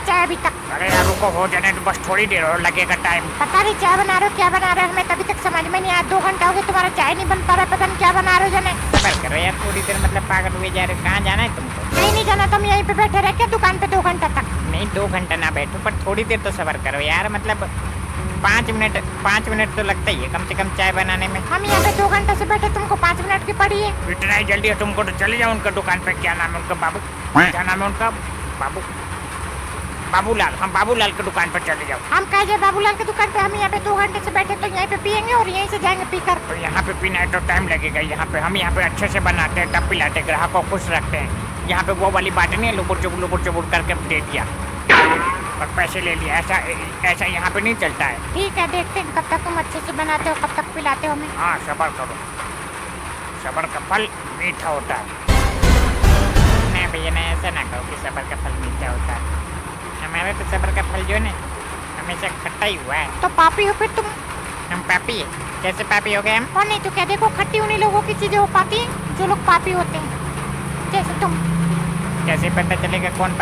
चाय अभी तक? अरे यार रुको, हो जाने तो बस थोड़ी देर और लगेगा टाइम। पता नहीं चाय बना रहे हो क्या बना रहे हो, हमें तभी तक समझ में नहीं आया। 2 घंटा हो गया तुम्हारा चाय नहीं बन पा रहा, पता नहीं क्या बना रहे हो जाने। सबर करो यार, थोड़ी देर मतलब पागल हुए जा रहे हो। कहाँ जाना है तुमको? कहीं नहीं जाना, तुम यहीं पे बैठे रह क्या दुकान पे 2 घंटा तक? नहीं 2 घंटा ना बैठो, पर थोड़ी देर तो सबर करो यार। मतलब 5 मिनट तो लगता ही है कम से कम चाय बनाने में। हम यहाँ पे 2 घंटे से बैठे, तुमको 5 मिनट की पड़ी है? इतना ही जल्दी है तुमको तो चले जाओ उनका दुकान पे। क्या नाम है उनका? बाबू, क्या नाम है उनका? बाबूलाल। हम बाबूलाल की दुकान पर चले जाओ। हम कह जाए बाबूलाल की दुकान पे? हम यहाँ पे 2 घंटे से बैठे, तो यहीं पे पियेंगे और यहीं से जाएंगे पीकर। तो यहाँ पे पीना है तो टाइम लगेगा। यहाँ पे हम यहाँ पे अच्छे से बनाते हैं, तब पिलाते, ग्राहक को खुश रखते हैं। यहाँ पे वो वाली बात नहीं है लुबुर चुबुर करके दे दिया और पैसे ले लिया, ऐसा यहाँ पे नहीं चलता है। ठीक है, देखते हैं कब तक तुम अच्छे से बनाते हो, कब तक पिलाते हो हमें। हाँ सबर करो, सबर का फल मीठा होता है। नहीं भैया नहीं, ऐसा ना कहो कि सबर का फल मीठा होता है। हमारे तो सबर का फल जो है ना हमेशा खट्टा ही हुआ है। तो पापी हो फिर तुम? हम पापी है? कैसे पापी हो गए हम? और नहीं तो क्या, देखो खट्टी उन्हीं लोगों की चीजें हो पाती हैं जो लोग पापी होते हैं, जैसे तुम। कैसे पता चलेगा कौन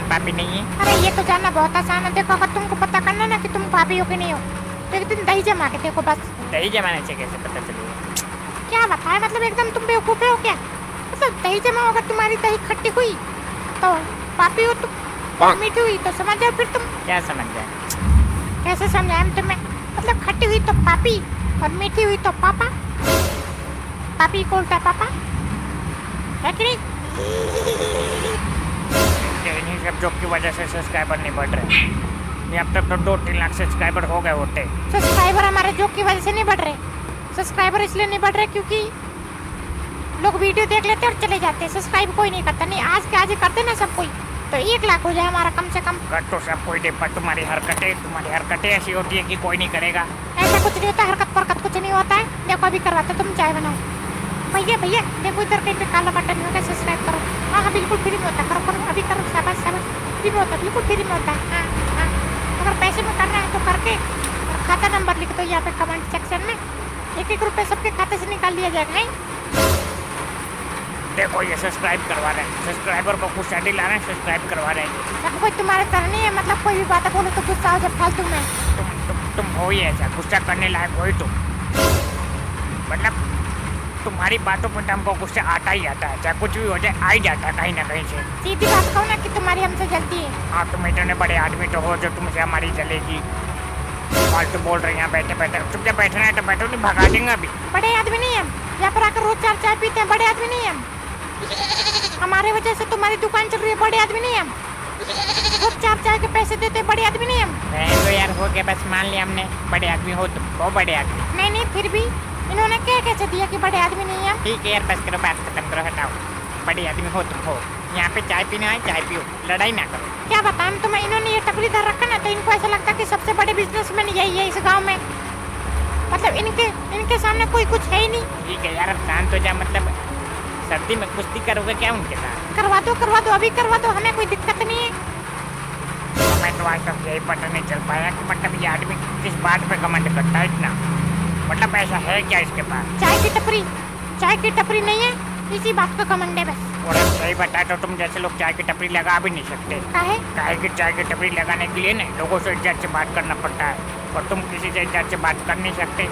पापी नहीं है? अरे ये तो जानना बहुत आसान है। देखो अगर तुमको पता करना ना कि तुम पापी हो कि नहीं हो, तो एक दिन दही जमा के देखो बस। दही जमाने से कैसे पता चलेगा? क्या बताए, मतलब एकदम तुम बेवकूफ हो क्या? मतलब दही जमा, अगर तुम्हारी दही खट्टी हुई तो पापी हो तुम, मीठी हुई तो समझ जाओ फिर तुम। क्या समझ जाए? कैसे समझाएं तुम्हें? मतलब खट्टी हुई तो पापी और मीठी हुई तो पापा। पापी को उल्टा पापा है कि नहीं? इन्हीं सब जोक की वजह से सब्सक्राइबर नहीं बढ़ रहे। ये अब तक तो 2-3 लाख सब्सक्राइबर हो गए होते। सब्सक्राइबर हमारे जोक की वजह से नहीं बढ़ रहे। सब्सक्राइबर इसलिए नहीं बढ़ रहे क्योंकि लोग वीडियो देख लेते और चले जाते हैं, सब्सक्राइब कोई नहीं करता। नहीं आज के आज ही करते ना सब कोई, तो 1 लाख हो जाए हमारा कम से कम। कर तो सब कोई दे, पर तुम्हारी हरकतें ऐसी होती है कि कोई नहीं करेगा। ऐसा कुछ नहीं होता, हरकत परकत कुछ नहीं होता है। देखो अभी करवाते, तुम चाय बनाओ। भैया देखो इधर कहीं पे काला बटन होगा, सब्सक्राइब करो। हाँ बिल्कुल फ्री में होता है, करो अभी करो। शाबाश फ्री में होता है, बिल्कुल फ्री में होता है। हाँ अगर पैसे में करना है तो करके, और खाता नंबर लिख दो यहाँ पे कमेंट सेक्शन में। 1-1 रुपये सबके खाते से निकाल दिया जाएगा। देखो ये सब्सक्राइब करवा रहे हैं, सब्सक्राइबर को खुश ला रहे हैं, सब्सक्राइब करवा रहे हैं। सब कोई तुम्हारे तरह नहीं है, मतलब कोई भी बात बोलो तो गुस्सा हो जाए फालतू में। तुम हो ही ऐसा, गुस्सा करने लायक हो ही तुम। मतलब तुम्हारी बातों पर हमको गुस्सा आता ही आता है, चाहे कुछ भी हो जाए आ ही जाता है कहीं ना कहीं से। सीधी बात कहूँ ना कि तुम्हारी हमसे जलती है। हाँ तुम इतने बड़े आदमी तो हो जो तुमसे हमारी जलेगी। फालतू बोल रहे हैं यहाँ बैठे बैठे। चुपचाप बैठना है तो बैठो, नहीं भगा देंगे अभी। बड़े आदमी नहीं हम, यहाँ पर आकर रोज 4 चाय पीते हैं। बड़े आदमी नहीं हम, हमारे वजह से तुम्हारी दुकान चल रही है। बड़े आदमी नहीं हम, रोज 4 चाय के पैसे देते हैं। बड़े आदमी नहीं हम। तो यार हो गया, बस मान लिया हमने, बड़े आदमी हो तुम, हो बड़े आदमी। नहीं फिर भी इन्होंने क्या कैसे दिया कि बड़े आदमी नहीं है? ठीक है यार बस करो, बात खत्म करो, हटाओ। बड़े आदमी हो तुम, हो। यहाँ पे चाय पीना है चाय पियो, लड़ाई ना करो। क्या बताएं तुम्हें, इन्होंने ये टपली धर रखा ना, तो इनको ऐसा लगता है कि सबसे बड़े बिजनेसमैन यही है इस गाँव में। मतलब इनके सामने कोई कुछ है ही नहीं। ठीक है यार अब शांत हो जा। मतलब सर्दी में कुश्ती करोगे क्या उनके साथ? करवा दो अभी करवा दो, हमें कोई दिक्कत नहीं है। मैं तो आज तक यही पता नहीं चल पाया कि मतलब ये आदमी किस बात पे कमेंट करता है इतना। मतलब ऐसा है क्या इसके पास? चाय की टपरी नहीं है, इसी बात का कमेंट है बस। और सही बताए तो तुम जैसे लोग चाय की टपरी लगा भी नहीं सकते। काहे कि चाय की टपरी लगाने के लिए ना लोगों से इज्जत से बात करना पड़ता है, और तुम किसी से इज्जत से बात कर नहीं सकते।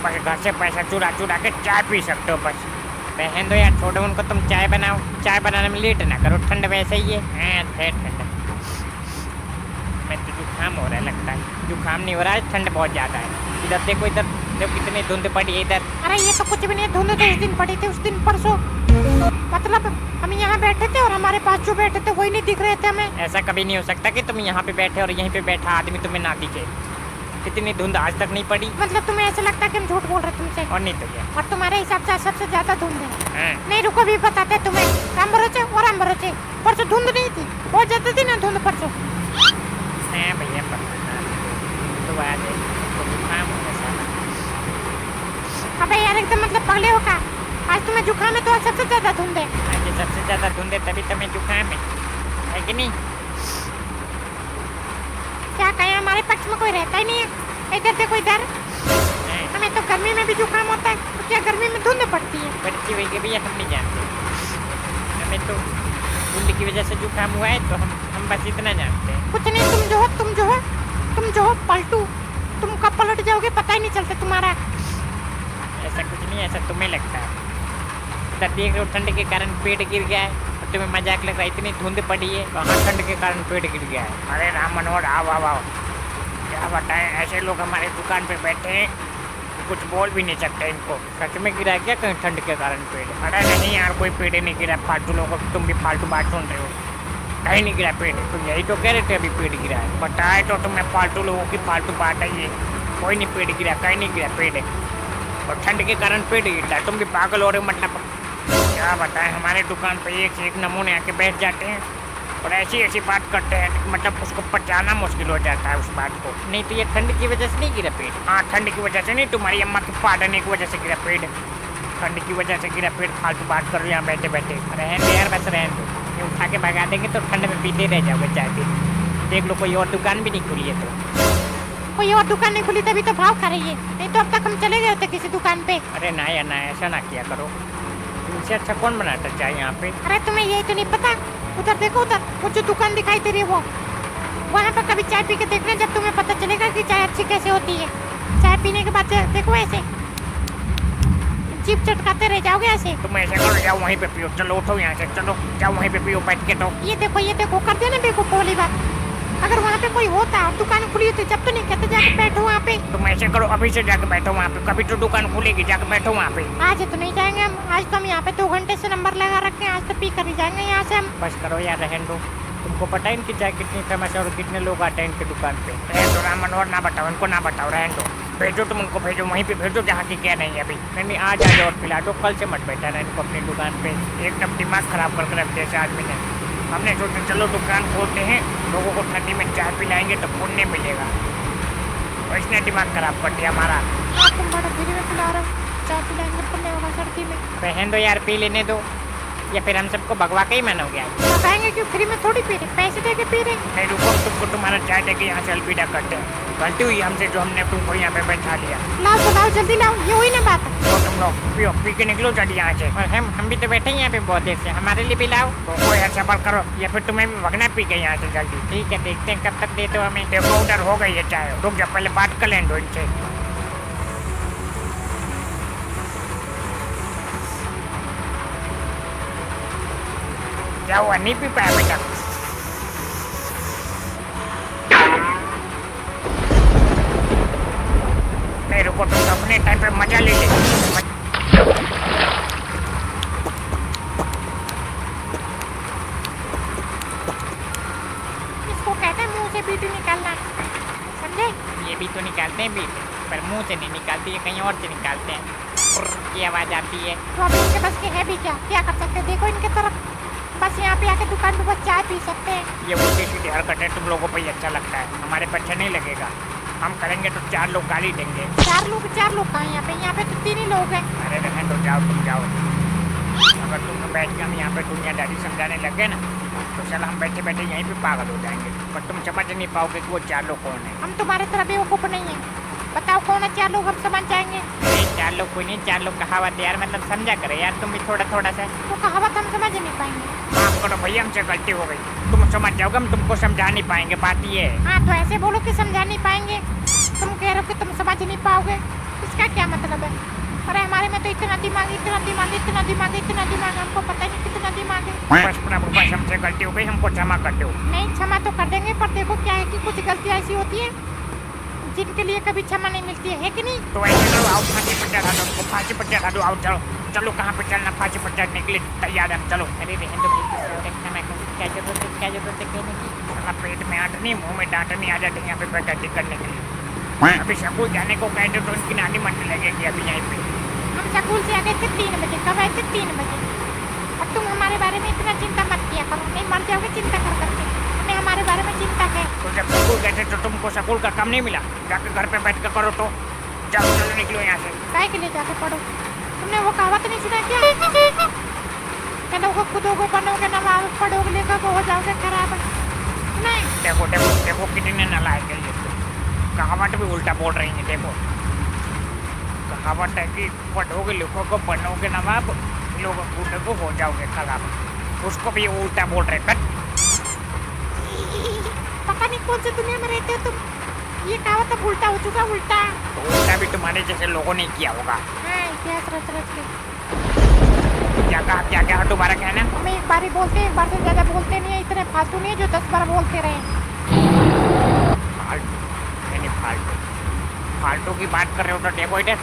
बस घर से पैसा चुरा के चाय पी सकते हो बस। बहन दो यार, छोड़ो उनको, तुम चाय बनाओ। चाय बनाने में लेट ना करो, ठंड वैसे ही है। ठंड मैं तो जुकाम हो रहा है लगता है। जुकाम नहीं हो रहा है, ठंड बहुत ज़्यादा है। इधर देखो कितनी धुंध पड़ी है इधर। अरे ये तो कुछ भी नहीं, धुंध तो उस दिन पड़ी थी, उस दिन परसों। मतलब हम यहाँ बैठे थे और हमारे पास जो बैठे थे वही नहीं दिख रहे थे हमें। ऐसा कभी नहीं हो सकता कि तुम यहाँ पे बैठे और यहीं पे बैठा आदमी तुम्हें ना दिखे। कितनी धुंध आज तक नहीं पड़ी। मतलब तुम्हें ऐसा लगता है कि हम झूठ बोल रहे तुमसे? और नहीं तो क्या। और तुम्हारे हिसाब से सबसे ज्यादा धुंध है। नहीं रुको भी बताते तुम्हें। रामभरोसे परसों धुंध नहीं थी, बहुत ज्यादा थी ना धुंध परसों। भैया तो अबे यार एकदम मतलब पगले हो का? आज तुम्हें जुकाम है तो आज सबसे ज्यादा धुंध है। आज सबसे ज्यादा धुंध है तभी तुम्हें जुकाम है कि नहीं? क्या कहें, हमारे पक्ष में कोई रहता ही नहीं है। इधर देखो इधर, हमें तो गर्मी में भी जुकाम होता है, तो क्या गर्मी में धुंध पड़ती है? पड़ती हुई भैया हम नहीं जानते। हमें तो धुंध की वजह से जुकाम हुआ है, तो हम बस इतना जानते हैं। कुछ नहीं, तुम जो हो पलटू, तुम कब पलट जाओगे पता ही नहीं चलता तुम्हारा। ऐसा कुछ नहीं, ऐसा तुम्हें लगता है। उधर देख रहे हो ठंड के कारण पेड़ गिर गया है और तुम्हें मजाक लग रहा है, इतनी धुंध पड़ी है, वहाँ ठंड के कारण पेड़ गिर गया है। अरे राम मनोहर, आओ आओ आओ, क्या बताएं, ऐसे लोग हमारे दुकान पे बैठे हैं, कुछ बोल भी नहीं सकते इनको। सच में गिरा क्या कहीं ठंड के कारण पेड़? अरे नहीं यार, कोई पेड़ नहीं गिरा, फालतू लोगों को तुम भी फालतू बात सुन रहे हो। कहीं नहीं गिरा पेड़, तुम यही तो कह रहे थे अभी पेड़ गिरा है। बताए तो तुम्हें फालतू लोगों की फालतू बात है ये। कोई नहीं पेड़ गिरा, कहीं नहीं गिरा पेड़ है, और ठंड के कारण पेड़ गिरता है। तुम भी पागल हो रहे हो, मतलब क्या बताएं, हमारे दुकान पे एक से एक नमूने आके बैठ जाते हैं और ऐसी ऐसी बात करते हैं, मतलब उसको पचाना मुश्किल हो जाता है उस बात को। नहीं तो ये ठंड की वजह से नहीं गिरा पेड़? हाँ, ठंड की वजह से नहीं, तुम्हारी अम्मा के पादने की वजह से गिरा पेड़। ठंड की वजह से गिरा पेड़, फालतू बात कर रहे हो यहाँ बैठे बैठे। रहने दो यार, बस रहने दो, ये उठा के भगा देंगे तो ठंड में पीते रह जाओगे चाय पी। देख लो कोई और दुकान भी नहीं खुली है तो। कोई और दुकान नहीं खुली तभी तो भाव खा रही है, नहीं तो अब तक हम चले गए होते किसी दुकान पे। अरे ना यार ना, ऐसा ना किया करो। तुमसे अच्छा कौन बनाता चाय यहाँ पे? अरे तुम्हें यही तो नहीं पता, उधर देखो, उधर वो जो दुकान दिखाई दे रही है वो, वहाँ पर कभी चाय पी के देखना, जब तुम्हें पता चलेगा कि चाय अच्छी कैसे होती है। चाय पीने के बाद देखो ऐसे जीप चटकाते रह जाओगे ऐसे। तुम ऐसे करो, जाओ वहीं पे पियो, चलो उठो यहाँ से, चलो जाओ वहीं पे पियो बैठ के। तो ये देखो कर देना बेवकूफ वाली बात। अगर वहाँ पे कोई होता और दुकान खुली होती जब तो नहीं कहते जाके बैठो वहाँ पे। तुम ऐसे करो, अभी से जाके बैठो वहाँ पे, कभी तो दुकान खुलेगी, जाके बैठो वहाँ पे। आज तो नहीं जाएंगे हम, आज तो हम यहाँ पे 2 घंटे से नंबर लगा रखे हैं, आज तो पी कर ही जाएंगे यहाँ से हम। बस करो यार, रहने दो। तुमको पता है इनकी चाय कितनी फेमस है और कितने लोग आते हैं इनकी दुकान पे? रहने दो राम मनोहर, ना बताओ इनको, ना बताओ, रहने दो। भेजो तुम उनको, भेजो वहीं पे भेजो जहाँ की क्या नहीं है अभी। नहीं आज आ जाओ और पिला दो, कल से मत बैठा ना इनको अपनी दुकान पे। एकदम दिमाग खराब करके रखते हैं आदमी ने। हमने सोचा चलो दुकान खोलते हैं, लोगों को ठंडी में चाय पिलाएंगे तो पुण्य मिलेगा, और इसने दिमाग खराब कर दिया हमारा। तुम बड़ा फ्री में पिला रहे हो, चाय पिलाएंगे पुण्य होगा सर्दी में। रहने दो यार, पी लेने दो, या फिर हम सबको भगवा के ही मानोगे आज? बताएंगे क्यों, फ्री में थोड़ी पी रहे, पैसे दे के पी रहे। नहीं रुको, तुमको तुम्हारा चाय दे के यहाँ से अलविदा करते हैं। गलती हुई हमसे जो हमने तुमको यहाँ पे बैठा लिया। लाओ तो लाओ, जल्दी लाओ, ये हुई ना बात। तो तुम लोग पियो, पी के निकलो जल्दी यहाँ से। और हम भी तो बैठे हैं यहाँ पे बहुत देर से, हमारे लिए भी लाओ। तो कोई सफर करो, या फिर तुम्हें भी भगना पी के यहाँ से जल्दी। ठीक है, देखते हैं कब तक देते हो हमें। देखो उधर हो गई है चाय, रुक जा पहले बात कर लें दो इनसे। क्या हुआ, नहीं पी पाया बेटा? नहीं रुको, तुम अपने टाइम पे मजा ले ले। इसको कहते हैं मुंह से बीटू निकालना, समझे? ये भी तो निकालते हैं बीट, पर मुंह से नहीं निकालती है, कहीं और से निकालते हैं। की आवाज आती है। तो अभी इनके बस की है भी क्या कर सकते हैं? देखो इनके तरफ, बस यहाँ पे आके दुकान पे बस चाय पी सकते हैं। ये उल्टी सीधी हरकत है, तुम लोगों को ये अच्छा लगता है, हमारे पे अच्छा नहीं लगेगा। हम करेंगे तो 4 लोग गाली देंगे। 4 लोग कहाँ यहाँ पे तो 3 ही लोग हैं। अरे रहने दो, जाओ तुम जाओ। अगर तुम बैठ के हम यहाँ पे दुनियादारी समझाने लगे ना, तो चल हम बैठे बैठे यहीं पे पागल हो जाएंगे, पर तुम समझ नहीं पाओगे कि वो 4 लोग कौन है। हम तुम्हारे तरह बेवकूफ नहीं है, बताओ कौन है 4 लोग, हम समझ जाएंगे। नहीं 4 लोग कोई नहीं, 4 लोग कहावत यार, मतलब समझा करे यार तुम भी थोड़ा सा। तो कहावत हम समझ नहीं पाएंगे। माफ करो भैया, हमसे गलती हो गई, तुम समझ जाओगे, हम तुमको समझा नहीं पाएंगे, बात ये है। हाँ तो ऐसे बोलो कि समझा नहीं पाएंगे, तुम कह रहे हो कि तुम समझ नहीं पाओगे, इसका क्या मतलब है? अरे हमारे में तो इतना दिमाग, हमको पता नहीं कितना दिमाग है। बस प्रभु, बस हमसे गलती हो गई, हमको क्षमा कर दो। नहीं क्षमा तो कर देंगे, पर देखो क्या है कि कुछ गलतियाँ ऐसी होती है जिनके लिए कभी क्षमा नहीं मिलती है कि नहीं? तो ऐसे करो, आओ फांसी पर चढ़ा दो उनको, फांसी पर चढ़ा दो, आओ चलो चलो, कहाँ पे चलना, फांसी पर चढ़ने के लिए तैयार है, चलो। अरे बहन तो क्या जरूरत है कहने की? साला पेट में आट नहीं, मुँह में डांट नहीं, आ जाते यहाँ पे बैठा करने के लिए। अभी स्कूल जाने को कहते तो उनकी नानी मंडी लगेगी अभी यहीं पे। हम स्कूल से आ गए थे 3 बजे, कब आए थे? 3 बजे। और तुम हमारे बारे में इतना चिंता मत किया करो, नहीं मर जाओगे चिंता कर करके, हमें हमारे बारे में चिंता है। तो जब स्कूल गए थे तो तुमको स्कूल का काम नहीं मिला, जाके घर पे बैठ कर करो, तो जाओ चलो निकलो यहाँ से। काय के लिए जाके पढ़ो? तुमने वो कहावत नहीं सुना क्या? चलोगे कूदोगे, बनोगे नवाब, पढ़ोगे लिखोगे, हो जाओगे खराब। नहीं देखो देखो देखो कितने नालायक है ये, कहावत भी उल्टा बोल रही है। देखो कहावत है कि पढ़ोगे लिखोगे बनोगे नवाब, लोग कूदोगे हो जाओगे खराब। उसको भी उल्टा बोल रहे बट पता नहीं कौन सी दुनिया में रहते हो तुम। ये कहावत अब उल्टा हो चुका, उल्टा। तो उल्टा भी तुम्हारे जैसे लोगों ने किया होगा। हाँ, इतिहास रच रच के। क्या कहा दोबारा कहना। हम एक बार ही बोलते हैं, एक बार से ज्यादा बोलते नहीं है। इतने फालतू नहीं है जो 10 बार बोलते रहे। फालतू की बात कर रहे हो तो देखो इधर।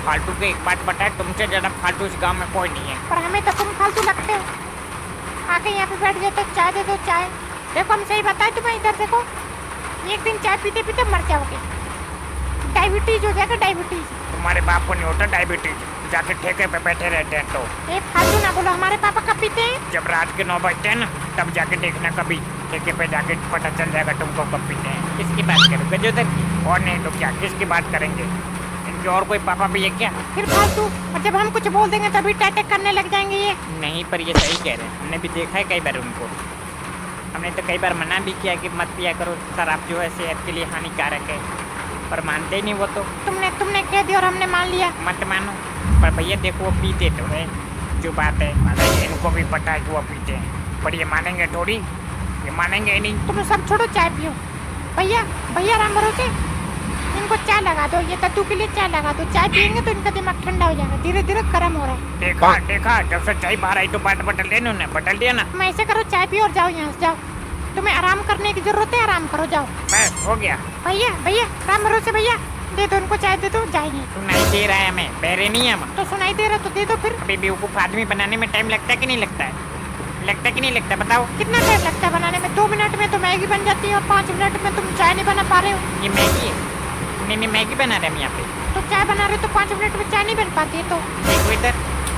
फालतू की एक बात बताए, तुमसे ज्यादा फालतू इस गांव में कोई नहीं है। पर हमें तो तुम फालतू लगते हो। आके यहाँ पे बैठ जाते हो, चाय दे दो चाय। देखो हम सही बताए तुम्हें, इधर देखो। एक दिन चाय पीते पीते मर जाओगे। डायबिटीज हो जाएगा, डायबिटीज। तुम्हारे बाप को नहीं होता डायबिटीज, जाके ठेके पे बैठे रहते हैं। तो एक फालतू ना बोलो। हमारे पापा कब पीते हैं? जब रात के 9 बजते हैं ना, तब जाके देखना कभी ठेके पे जाके पता चल जाएगा तुमको कब पीते हैं। किसकी बात करोगे जो की? और नहीं तो क्या, किसकी बात करेंगे? इनके और कोई पापा भी है क्या? फिर फालतू। और जब हम कुछ बोल देंगे तभी टैटक करने लग जाएंगे ये। नहीं, पर ये सही कह रहे हैं। हमने भी देखा है कई बार उनको। हमने तो कई बार मना भी किया कि मत पिया करो, शराब जो है सेहत के लिए हानिकारक है, पर मानते ही नहीं वो तो। तुमने कह दिया और हमने मान लिया। मत मानो, पर भैया देखो वो पीते तो है, जो बात है। इनको भी पता है कि वो पीते हैं, पर ये मानेंगे थोड़ी, ये मानेंगे ही नहीं। तुम सब छोड़ो, चाय पियो। भैया राम भरोसे इनको चाय लगा दो। ये दद्दू के लिए चाय लगा दो। चाय पियेंगे तो इनका दिमाग ठंडा हो जाएगा। धीरे धीरे गर्म हो रहा है। देखा जब से चाय बाहर आई तो बात बदल देना, उन्हें बदल दिया ना। तुम ऐसे करो, चाय पियो और जाओ यहाँ से, जाओ। तुम्हें आराम करने की जरूरत है, आराम करो, जाओ। बस हो गया। भैया राम भरोसे भैया, दे दो उनको चाय, दे दो, जाएंगे। सुनाई दे रहा है हमें, बहरे नहीं है हम। तो सुनाई दे रहा तो दे दो फिर। अभी बेवकूफ आदमी बनाने में टाइम लगता है कि नहीं लगता है? लगता है कि नहीं लगता, बताओ। कितना टाइम लगता है बनाने में? 2 मिनट में तो मैगी बन जाती है और 5 मिनट में तुम चाय नहीं बना पा रहे हो। ये मैगी है? नहीं, मैगी बना रहे हम यहाँ पे। तो चाय बना रहे हो तो 5 मिनट में चाय नहीं बन पाती है। तो देखो इधर,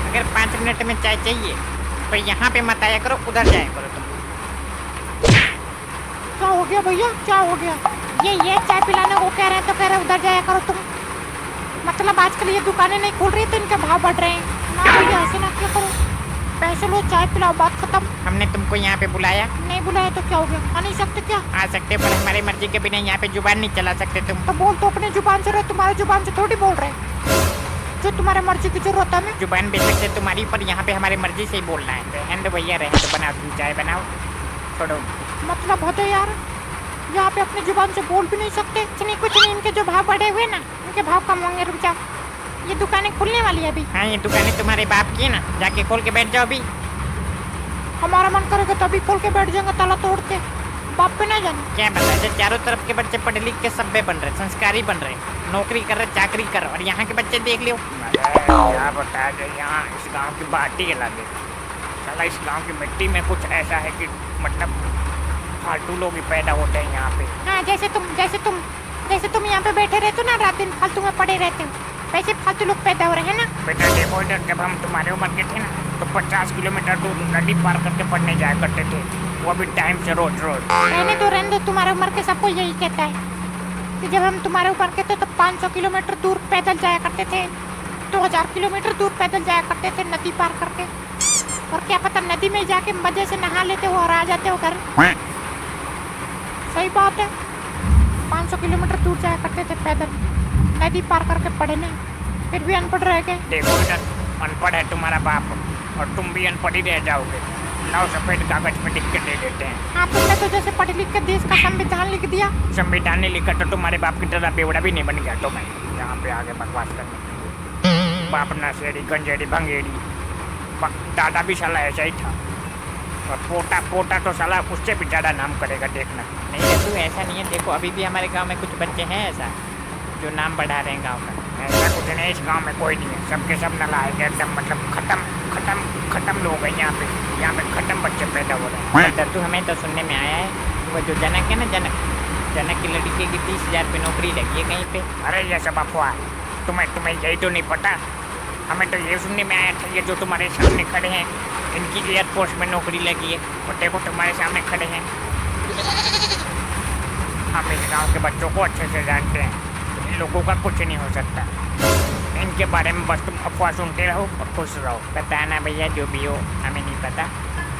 अगर 5 मिनट में चाय चाहिए तो यहाँ पे मत आया करो, उधर जाया करो तुम। क्या हो गया भैया, क्या हो गया? ये चाय पिलाने को कह रहे हैं तो कह रहे उधर जाया करो तुम। मतलब आजकल ये दुकानें नहीं खुल रही तो इनके भाव बढ़ रहे हैं ना भैया। ऐसे ना क्या करो, पैसे लो, चाय पिलाओ, बात खत्म। हमने तुमको यहाँ पे बुलाया? नहीं बुलाया तो क्या हो गया? आ नहीं सकते क्या? आ सकते, पर हमारी मर्जी के बिना यहाँ पे जुबान नहीं चला सकते तुम। तो बोल तो अपने जुबान से रहे, तुम्हारे जुबान से थोड़ी बोल रहे। जो तुम्हारे मर्जी की जरूरत है हमें। जुबान बेच सकते तुम्हारी, पर यहाँ पे हमारी मर्जी से ही बोलना है। रहने दो भैया, रहने दो, बनाओ तुम चाय बनाओ, छोड़ो। मतलब होते यार, यहाँ पे अपनी जुबान से बोल भी नहीं सकते। कुछ नहीं, इनके जो भाव बढ़े हुए ना, इनके भाव कम होंगे। रुक जाओ, ये दुकानें खुलने वाली है अभी। हाँ, ये दुकानें तुम्हारे बाप की है ना, जाके खोल के बैठ जाओ अभी। हमारा मन करेगा तो अभी खोल के बैठ जाएंगे ताला तोड़ के। बाप पे ना जाने। क्या पता है, चारों तरफ के बच्चे पढ़े लिख के सभ्य बन रहे, संस्कारी बन रहे, नौकरी कर रहे, चाकरी कर रहे, और यहाँ के बच्चे देख लो। क्या बताया जाए, यहाँ इस गांव की बात ही अलग है। साला इस गांव की मिट्टी में कुछ ऐसा है कि मतलब फालतू लोग ही पैदा होते हैं यहाँ पे। हाँ, जैसे तुम यहाँ पे बैठे रहते हो ना, रात दिन फालतू में पड़े रहते हो, वैसे फालतू लोग पैदा हो रहे हैं ना। बेटा देखो इधर, जब हम तुम्हारे उम्र के थे ना, तो 50 किलोमीटर दूर नदी पार करके पढ़ने जाया करते थे, वो भी टाइम से, रोज। रहने दो, तुम्हारे उम्र के सबको यही कहता है कि जब हम तुम्हारे उम्र के थे तो 500 किलोमीटर दूर पैदल जाया करते थे, 2000 किलोमीटर दूर पैदल जाया करते थे नदी पार करके। और क्या पता नदी में जाके मजे से नहा लेते हो और आ जाते हो घर। सही बात है, 500 किलोमीटर दूर जाया करते थे पैदल, नदी पार करके पढ़ने, फिर भी अनपढ़ रह गए। देखो इधर, अनपढ़ है तुम्हारा बाप और तुम भी अनपढ़ ही रह जाओगे। लाओ सफेद कागज में लिख के दे देते हैं। हाँ, तुमने तो जैसे पढ़ लिख के देश का संविधान लिख दिया। संविधान नहीं लिखा तो तुम्हारे बाप की तरह बेवड़ा भी नहीं बन गया तो मैं यहाँ पे आगे बकवास करने। बाप नशेड़ी, गंजेड़ी, भंगेड़ी, दादा भी साला ऐसा ही था, और पोता तो साला उससे भी ज़्यादा नाम करेगा, देखना। नहीं तू ऐसा नहीं है, देखो अभी भी हमारे गांव में कुछ बच्चे हैं ऐसा जो नाम बढ़ा रहे हैं गांव का। ऐसा कुछ नहीं, इस गांव में कोई नहीं है, सबके सब नलायक एकदम, मतलब खत्म लोग हैं यहाँ पे खत्म बच्चे पैदा हो रहे हैं। तो हमें तो सुनने में आया है वो जो जनक है ना, जनक की लड़की की 30,000 पे नौकरी लगी है कहीं पे। अरे ये सब अफवाह है, तुम्हें यही तो नहीं पता। हमें तो ये सुनने में आया था, ये जो तुम्हारे सामने खड़े हैं इनकी एयरफोर्स में नौकरी लगी है, और देखो तुम्हारे सामने खड़े हैं। हम इस गांव के बच्चों को अच्छे से जानते हैं, इन लोगों का कुछ नहीं हो सकता। इनके बारे में बस तुम अफवाह सुनते रहो और खुश रहो। बताना भैया जो भी हो, हमें नहीं पता,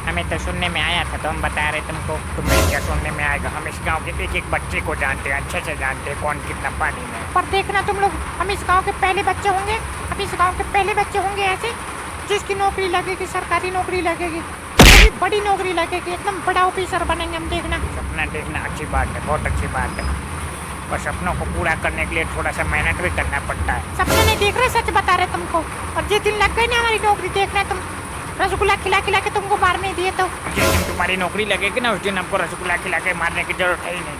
हमें तो सुनने में आया था तो हम बता रहे तुमको। तुम्हें क्या सुनने में आएगा, हम इस गांव के एक बच्चे को जानते हैं, अच्छे से जानते हैं कौन कितना पानी में। पर देखना तुम लोग, हम इस गांव के पहले बच्चे होंगे, हम इस गांव के पहले बच्चे होंगे ऐसे जिसकी नौकरी लगेगी, सरकारी नौकरी लगेगी। पूरी बड़ी नौकरी लगेगी, एकदम बड़ा ऑफिसर बनेंगे हम, देखना। सपना देखना अच्छी बात है, बहुत अच्छी बात है, पर सपनों को पूरा करने के लिए थोड़ा सा मेहनत भी करना पड़ता है। सपने नहीं देख रहे, सच बता रहे तुमको। और जिस दिन लग गई ना हमारी नौकरी, देखना तुम रसगुल्ला खिला खिला के तुमको मारने दिए तो। जिस दिन तुम्हारी नौकरी लगेगी ना, उस दिन हमको रसगुल्ला खिला के मारने की जरूरत है ही नहीं,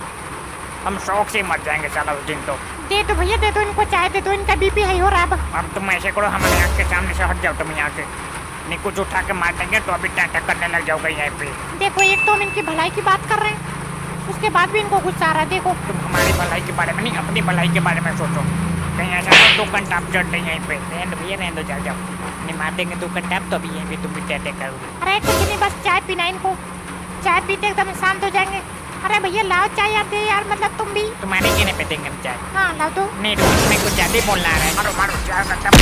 हम शौक से मर जाएंगे साला उस दिन तो। दे दो भैया, दे दो इनको चाय, दे दो, इनका बीपी हाई हो रहा है अब। अब तुम ऐसे करो, हमारे आँख के सामने से हट जाओ तुम यहाँ से, नहीं कुछ उठा के मार देंगे तो अभी नाटक करने लग जाओगे यहाँ पे। देखो, एक तो हम इनकी भलाई की बात कर रहे हैं, उसके बाद भी इनको गुस्सा आ रहा है। देखो, तुम हमारी भलाई के बारे में नहीं, अपनी भलाई के बारे में सोचो। कहीं ऐसा ना 2 घंटा आप चढ़ रही यहीं पे। रहने दो भैया, रहने दो, जाओ जाओ, नहीं मार देंगे 2 घंटा आप तो अभी यहीं पे तुम भी तय करोगे। अरे कुछ नहीं, बस चाय पीना इनको, चाय पीते एकदम शांत हो जाएंगे। अरे भैया लाओ चाय यार, दे यार, मतलब तुम भी। तुम्हारे कहने पे देंगे हम चाय। हाँ लाओ दो। नहीं, तुम्हें कुछ ज्यादा बोलना आ रहा है। मारो मारो चाय का टप।